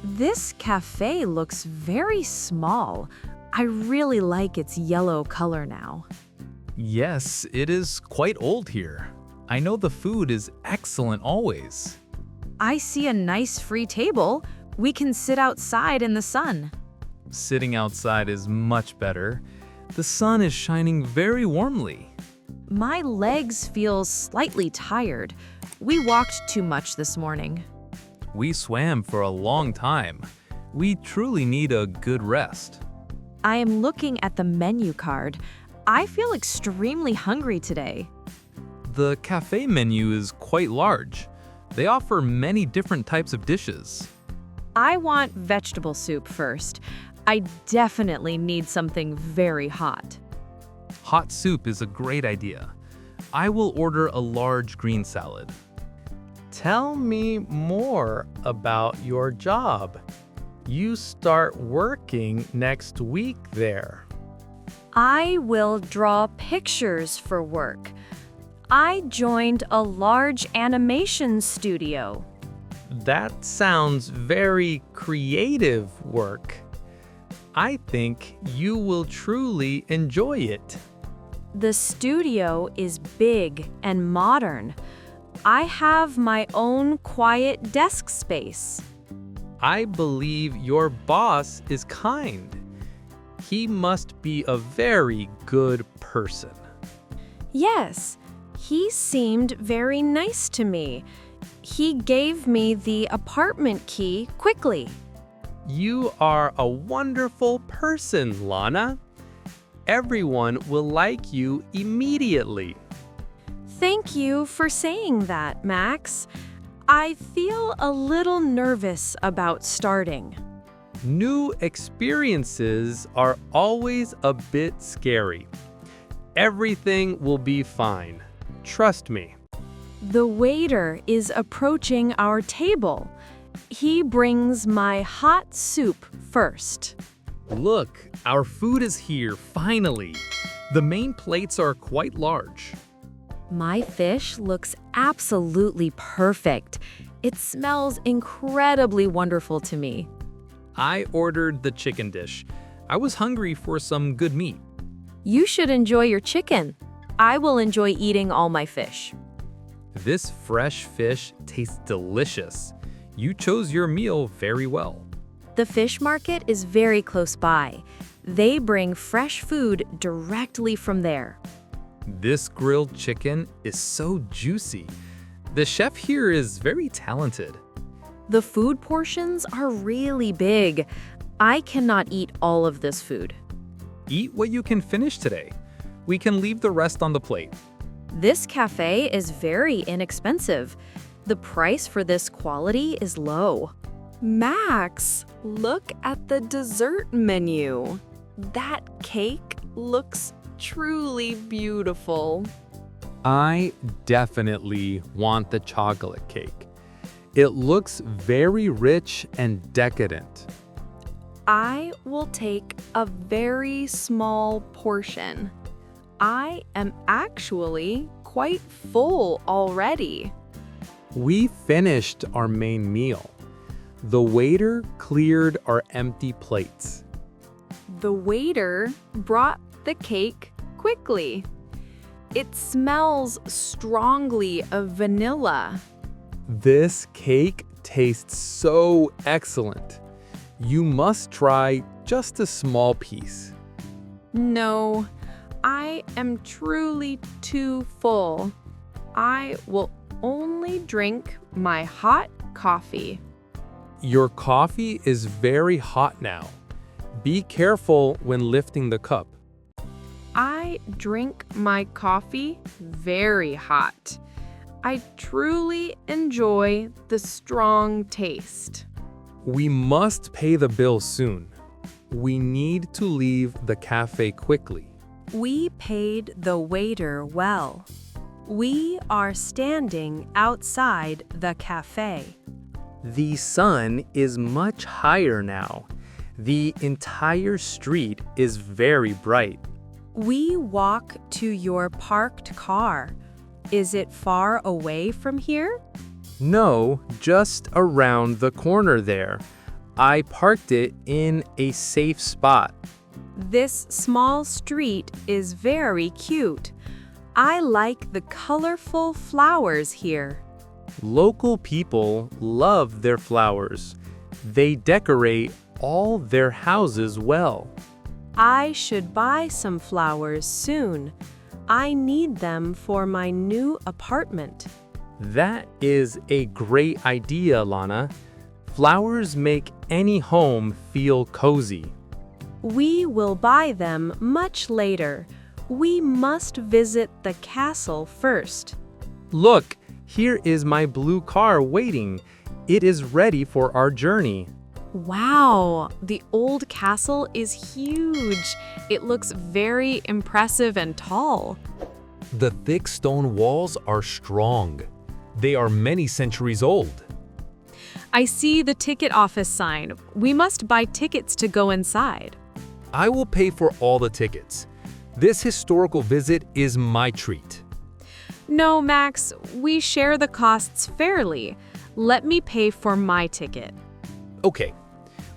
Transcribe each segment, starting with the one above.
This cafe looks very small. I really like its yellow color now. Yes, it is quite old here. I know the food is excellent always. I see a nice free table. We can sit outside in the sun. Sitting outside is much better. The sun is shining very warmly. My legs feel slightly tired. We walked too much this morning. We swam for a long time. We truly need a good rest. I am looking at the menu card. I feel extremely hungry today. The cafe menu is quite large. They offer many different types of dishes. I want vegetable soup first. I definitely need something very hot. Hot soup is a great idea. I will order a large green salad. Tell me more about your job. You start working next week there. I will draw pictures for work. I joined a large animation studio. That sounds very creative work. I think you will truly enjoy it. The studio is big and modern. I have my own quiet desk space. I believe your boss is kind. He must be a very good person. Yes, he seemed very nice to me. He gave me the apartment key quickly. You are a wonderful person, Lana. Everyone will like you immediately. Thank you for saying that, Max. I feel a little nervous about starting. New experiences are always a bit scary. Everything will be fine. Trust me. The waiter is approaching our table. He brings my hot soup first. Look, our food is here, finally. The main plates are quite large. My fish looks absolutely perfect. It smells incredibly wonderful to me. I ordered the chicken dish. I was hungry for some good meat. You should enjoy your chicken. I will enjoy eating all my fish. This fresh fish tastes delicious. You chose your meal very well. The fish market is very close by. They bring fresh food directly from there. This grilled chicken is so juicy. The chef here is very talented. The food portions are really big. I cannot eat all of this food. Eat what you can finish today. We can leave the rest on the plate. This cafe is very inexpensive. The price for this quality is low. Max, look at the dessert menu. That cake looks truly beautiful. I definitely want the chocolate cake. It looks very rich and decadent. I will take a very small portion. I am actually quite full already. We finished our main meal. The waiter cleared our empty plates. The waiter brought the cake quickly. It smells strongly of vanilla. This cake tastes so excellent. You must try just a small piece. No, I am truly too full. I will only drink my hot coffee. Your coffee is very hot now. Be careful when lifting the cup. I drink my coffee very hot. I truly enjoy the strong taste. We must pay the bill soon. We need to leave the cafe quickly. We paid the waiter well. We are standing outside the cafe. The sun is much higher now. The entire street is very bright. We walk to your parked car. Is it far away from here? No, just around the corner there. I parked it in a safe spot. This small street is very cute. I like the colorful flowers here. Local people love their flowers. They decorate all their houses well. I should buy some flowers soon. I need them for my new apartment. That is a great idea, Lana. Flowers make any home feel cozy. We will buy them much later. We must visit the castle first. Look, here is my blue car waiting. It is ready for our journey. Wow, the old castle is huge. It looks very impressive and tall. The thick stone walls are strong. They are many centuries old. I see the ticket office sign. We must buy tickets to go inside. I will pay for all the tickets. This historical visit is my treat. No, Max, we share the costs fairly. Let me pay for my ticket. Okay,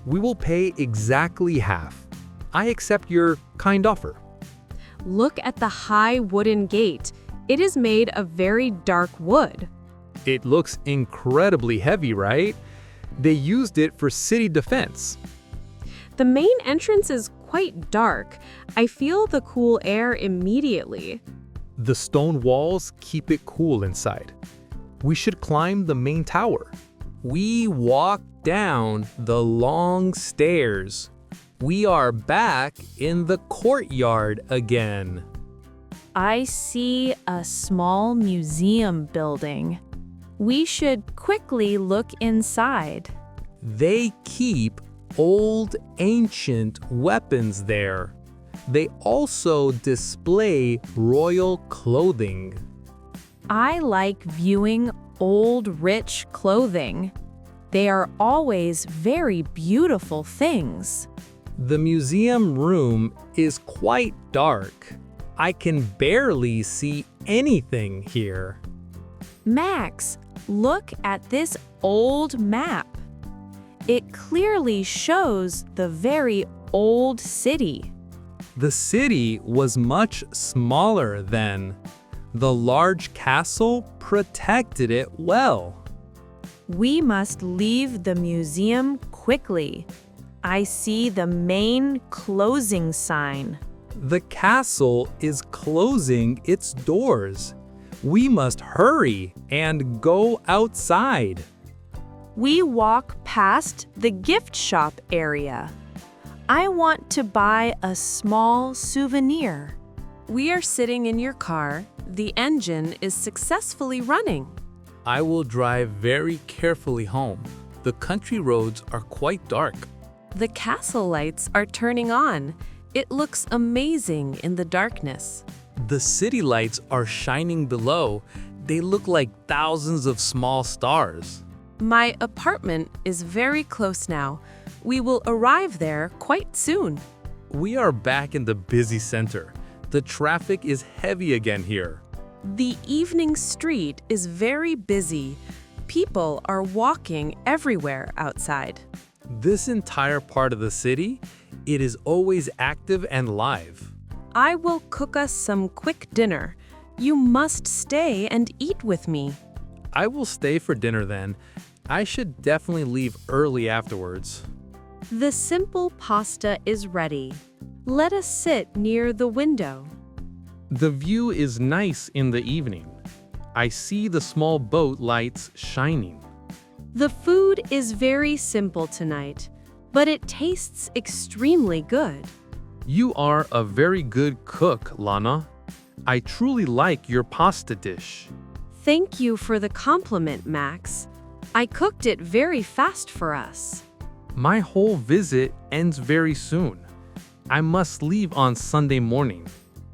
we will pay exactly half. I accept your kind offer. Look at the high wooden gate. It is made of very dark wood. It looks incredibly heavy, right? They used it for city defense. The main entrance is quite dark. I feel the cool air immediately. The stone walls keep it cool inside. We should climb the main tower. We walk down the long stairs. We are back in the courtyard again. I see a small museum building. We should quickly look inside. They keep old ancient weapons there. They also display royal clothing. I like viewing old rich clothing. They are always very beautiful things. The museum room is quite dark. I can barely see anything here. Max, look at this old map. It clearly shows the very old city. The city was much smaller then. The large castle protected it well. We must leave the museum quickly. I see the main closing sign. The castle is closing its doors. We must hurry and go outside. We walk past the gift shop area. I want to buy a small souvenir. We are sitting in your car. The engine is successfully running. I will drive very carefully home. The country roads are quite dark. The castle lights are turning on. It looks amazing in the darkness. The city lights are shining below. They look like thousands of small stars. My apartment is very close now. We will arrive there quite soon. We are back in the busy center. The traffic is heavy again here. The evening street is very busy. People are walking everywhere outside. This entire part of the city, it is always active and live. I will cook us some quick dinner. You must stay and eat with me. I will stay for dinner then. I should definitely leave early afterwards. The simple pasta is ready. Let us sit near the window. The view is nice in the evening. I see the small boat lights shining. The food is very simple tonight, but it tastes extremely good. You are a very good cook, Lana. I truly like your pasta dish. Thank you for the compliment, Max. I cooked it very fast for us. My whole visit ends very soon. I must leave on Sunday morning.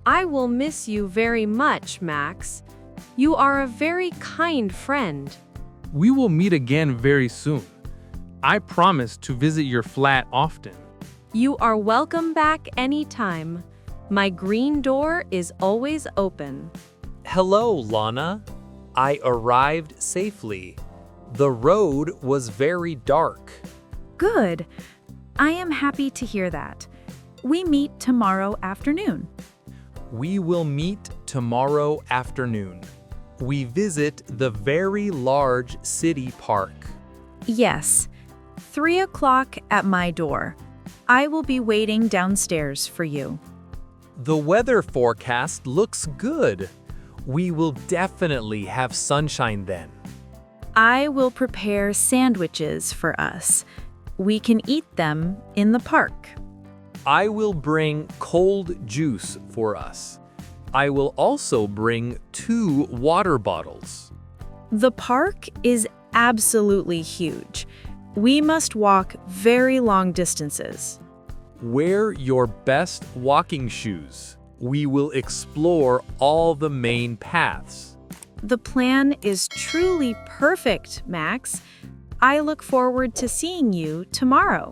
I will miss you very much, Max. You are a very kind friend. We will meet again very soon. I promise to visit your flat often. You are welcome back anytime. My green door is always open. Hello, Lana. I arrived safely. The road was very dark. Good. I am happy to hear that. We meet tomorrow afternoon. We will meet tomorrow afternoon. We visit the very large city park. Yes. 3 o'clock at my door. I will be waiting downstairs for you. The weather forecast looks good. We will definitely have sunshine then. I will prepare sandwiches for us. We can eat them in the park. I will bring cold juice for us. I will also bring 2 water bottles. The park is absolutely huge. We must walk very long distances. Wear your best walking shoes. We will explore all the main paths. The plan is truly perfect, Max. I look forward to seeing you tomorrow.